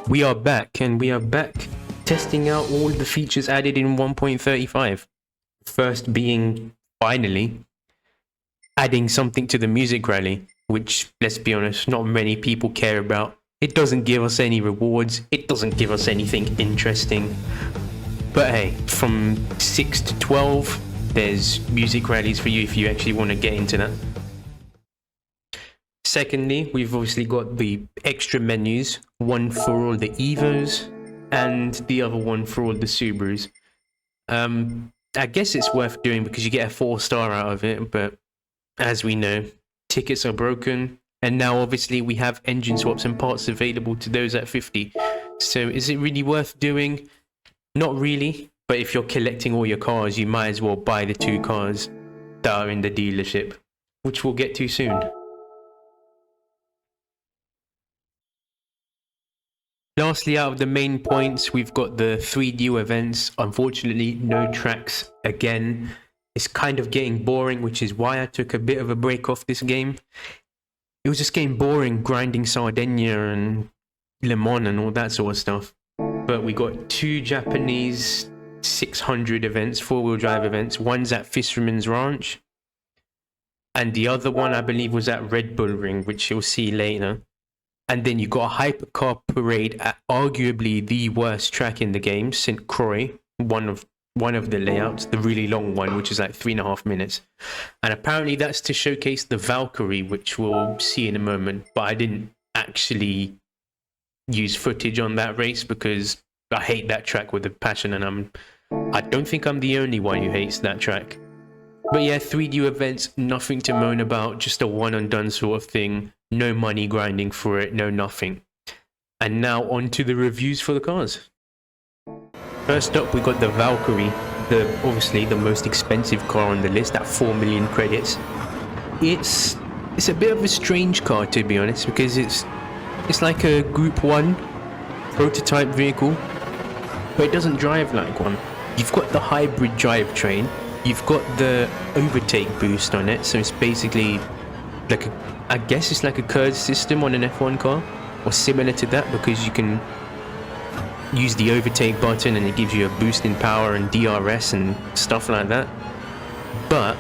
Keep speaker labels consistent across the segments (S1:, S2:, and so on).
S1: We are back, and we are back testing out all the features added in 1.35. First being, finally, adding something to the music rally, which, let's be honest, not many people care about. It doesn't give us any rewards, it doesn't give us anything interesting. But hey, from 6 to 12, there's music rallies for you if you actually want to get into that. Secondly, we've obviously got the extra menus, one for all the Evos and the other one for all the Subarus. I guess it's worth doing because you get a 4-star out of it, but as we know, tickets are broken, and now obviously we have engine swaps and parts available to those at 50. So is it really worth doing? Not really, but if you're collecting all your cars, you might as well buy the 2 cars that are in the dealership, which we'll get to soon. Lastly, out of the main points, we've got the 3 new events. Unfortunately, no tracks again. It's kind of getting boring, which is why I took a bit of a break off this game. It was just getting boring grinding Sardinia and Le Mans and all that sort of stuff. But we got 2 Japanese 600 events, 4-wheel drive events. One's at Fisherman's Ranch, and the other one I believe was at Red Bull Ring, which you'll see later. And then you got a hypercar parade at arguably the worst track in the game, St. Croix, one of the layouts, the really long one, which is like 3.5 minutes. And apparently that's to showcase the Valkyrie, which we'll see in a moment. But I didn't actually use footage on that race because I hate that track with a passion, and I don't think I'm the only one who hates that track. But yeah, 3 new events, nothing to moan about, just a one and done sort of thing. No money grinding for it, no nothing. And now on to the reviews for the cars. First up, we got the Valkyrie, obviously the most expensive car on the list at 4 million credits. It's a bit of a strange car, to be honest, because it's like a Group 1 prototype vehicle, but it doesn't drive like one. You've got the hybrid drivetrain, you've got the overtake boost on it, so it's basically like I guess it's like a curve system on an F1 car, or similar to that, because you can use the overtake button and it gives you a boost in power and DRS and stuff like that. But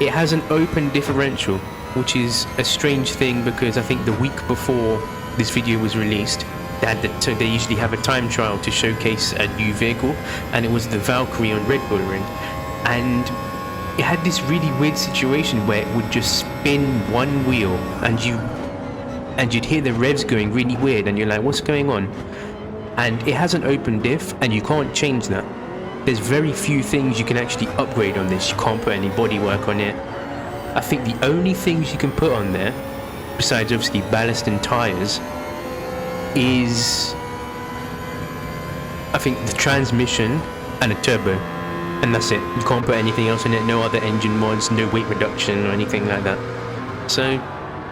S1: it has an open differential, which is a strange thing because I think the week before this video was released, they usually have a time trial to showcase a new vehicle, and it was the Valkyrie on Red Bull Ring. And it had this really weird situation where it would just spin one wheel and you'd hear the revs going really weird, and you're like, what's going on? And it has an open diff, and you can't change that. There's very few things you can actually upgrade on this. You can't put any bodywork on it. I think the only things you can put on there, besides obviously ballast and tires, is I think the transmission and a turbo. And that's it. You can't put anything else in it, no other engine mods, no weight reduction or anything like that. So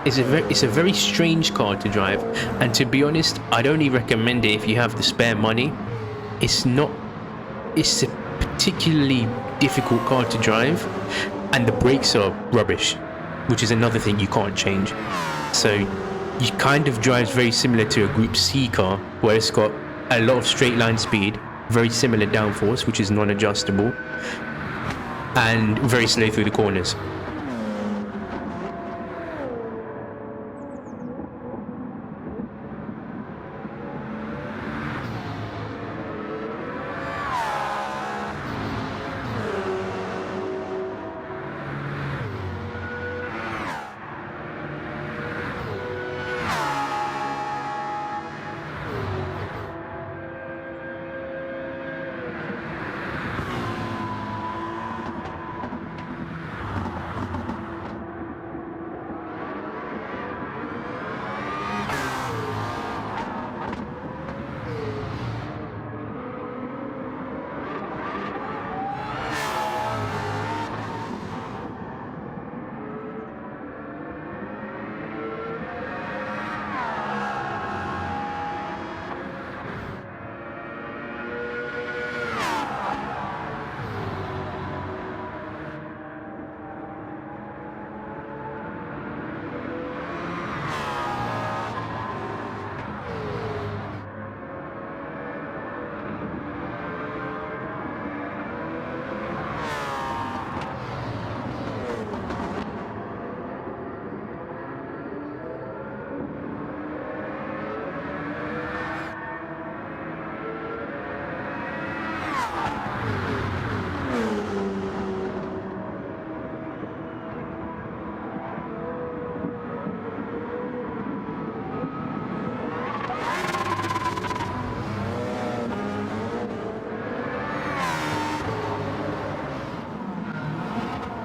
S1: it's a very strange car to drive, and to be honest, I'd only recommend it if you have the spare money. It's a particularly difficult car to drive, and the brakes are rubbish, which is another thing you can't change. So it kind of drives very similar to a Group C car, where it's got a lot of straight line speed, very similar downforce, which is non-adjustable, and very slow through the corners.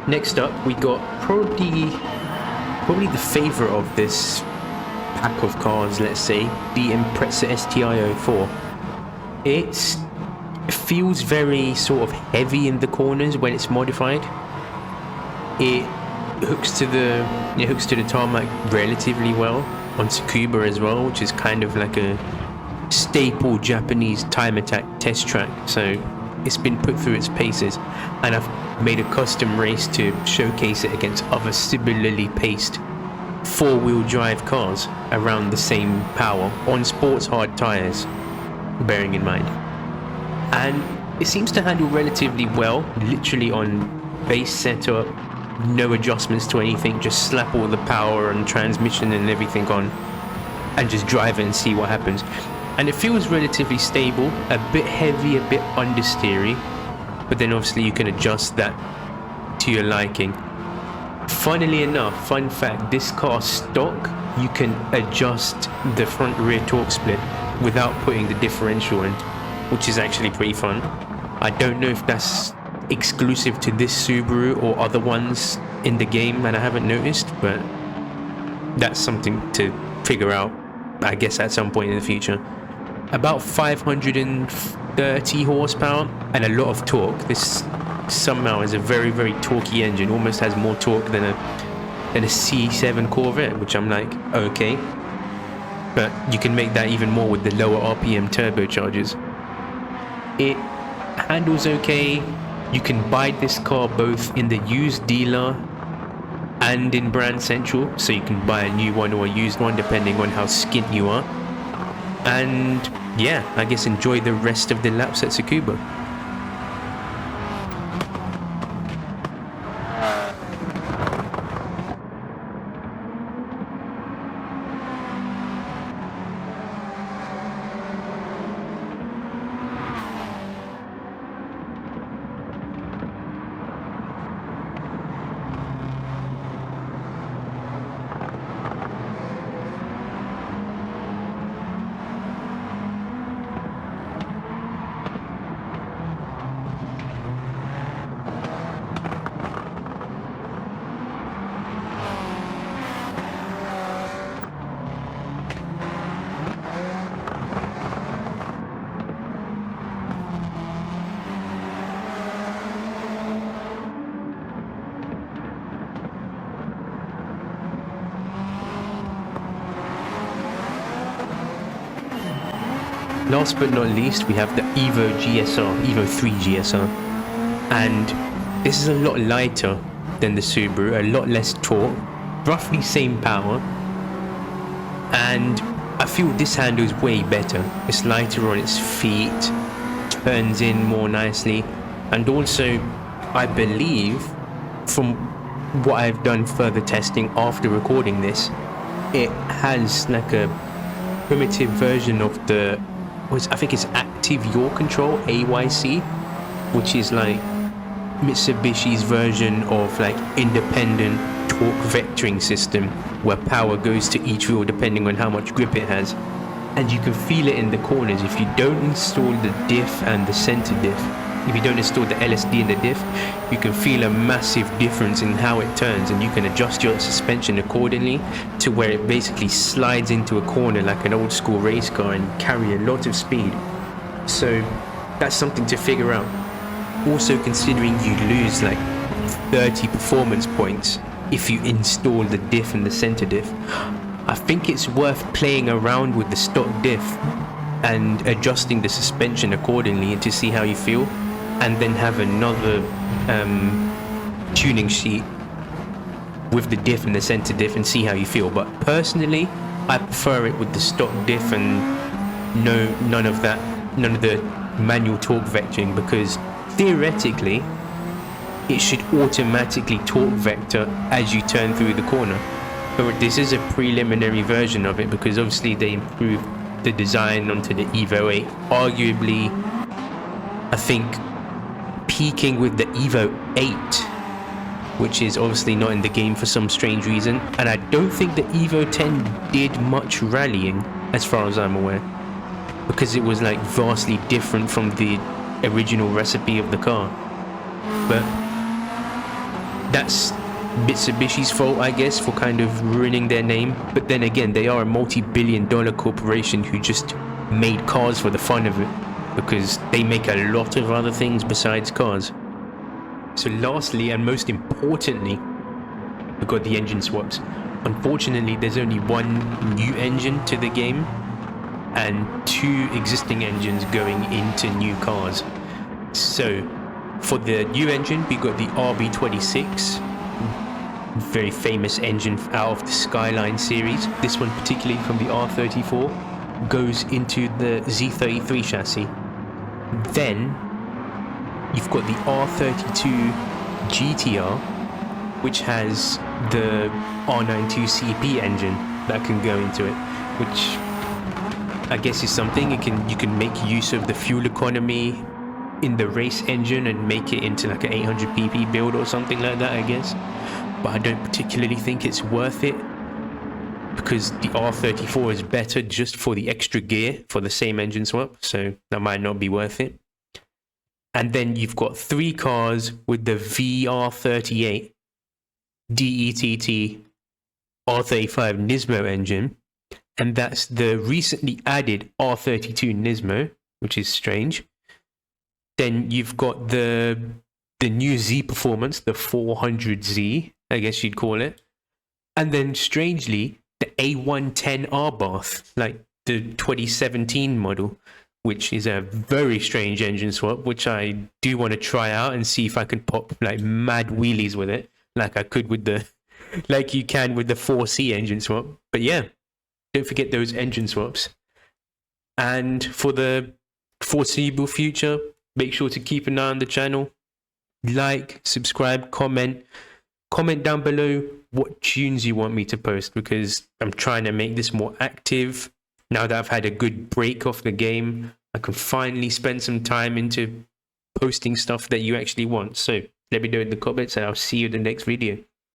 S1: Next up, we got probably the favorite of this pack of cars, let's say, the Impreza STI-04. It feels very sort of heavy in the corners when it's modified. It hooks to the tarmac relatively well on Tsukuba as well, which is kind of like a staple Japanese time attack test track. So it's been put through its paces, and I've made a custom race to showcase it against other similarly paced four-wheel drive cars around the same power on sports hard tires, bearing in mind. And it seems to handle relatively well, literally on base setup, no adjustments to anything, just slap all the power and transmission and everything on and just drive it and see what happens. And it feels relatively stable, a bit heavy, a bit understeery, but then obviously you can adjust that to your liking. Funnily enough, fun fact, this car stock, you can adjust the front rear torque split without putting the differential in, which is actually pretty fun. I don't know if that's exclusive to this Subaru or other ones in the game and I haven't noticed, but that's something to figure out, I guess, at some point in the future. About 530 horsepower and a lot of torque. This somehow is a very, very torquey engine, almost has more torque than a C7 Corvette, which I'm like, okay. But you can make that even more with the lower RPM turbochargers. It handles okay. You can buy this car both in the used dealer and in Brand Central, so you can buy a new one or a used one depending on how skint you are. And yeah, I guess enjoy the rest of the laps at Tsukuba. Last but not least, we have the Evo 3 GSR, and this is a lot lighter than the Subaru, a lot less torque, roughly same power, and I feel this handles way better. It's lighter on its feet, turns in more nicely, and also I believe from what I've done further testing after recording this, it has like a primitive version of the I think it's Active Yaw Control, AYC, which is like Mitsubishi's version of like independent torque vectoring system where power goes to each wheel depending on how much grip it has, and you can feel it in the corners. If you don't install the diff and the center diff, if you don't install the LSD in the diff, you can feel a massive difference in how it turns, and you can adjust your suspension accordingly to where it basically slides into a corner like an old school race car and carry a lot of speed. So that's something to figure out. Also considering you lose like 30 performance points if you install the diff and the center diff, I think it's worth playing around with the stock diff and adjusting the suspension accordingly to see how you feel, and then have another tuning sheet with the diff and the center diff and see how you feel. But personally, I prefer it with the stock diff and none of the manual torque vectoring, because theoretically it should automatically torque vector as you turn through the corner. But this is a preliminary version of it because obviously they improved the design onto the Evo 8. Arguably, I think peaking with the Evo 8, which is obviously not in the game for some strange reason, and I don't think the Evo 10 did much rallying as far as I'm aware, because it was like vastly different from the original recipe of the car. But That's Mitsubishi's fault, I guess, for kind of ruining their name. But then again, they are a multi-billion-dollar corporation who just made cars for the fun of it, because they make a lot of other things besides cars. So lastly, and most importantly, we've got the engine swaps. Unfortunately, there's only one new engine to the game and 2 existing engines going into new cars. So for the new engine, we got the RB26, very famous engine out of the Skyline series. This one particularly from the R34 goes into the Z33 chassis. Then you've got the R32 GTR, which has the R92CP engine that can go into it, which I guess is something. You can make use of the fuel economy in the race engine and make it into like an 800 pp build or something like that, I guess. But I don't particularly think it's worth it, because the R34 is better just for the extra gear for the same engine swap, so that might not be worth it. And then you've got 3 cars with the VR38 DETT R35 Nismo engine, and that's the recently added R32 Nismo, which is strange. Then you've got the new Z Performance, the 400Z, I guess you'd call it. And then strangely, the A110 R-Bath, like the 2017 model, which is a very strange engine swap, which I do want to try out and see if I can pop like mad wheelies with it, like I could with like you can with the 4C engine swap. But yeah, don't forget those engine swaps. And for the foreseeable future, make sure to keep an eye on the channel. Like, subscribe, comment down below what tunes you want me to post, because I'm trying to make this more active. Now that I've had a good break off the game, I can finally spend some time into posting stuff that you actually want. So let me know in the comments, and I'll see you in the next video.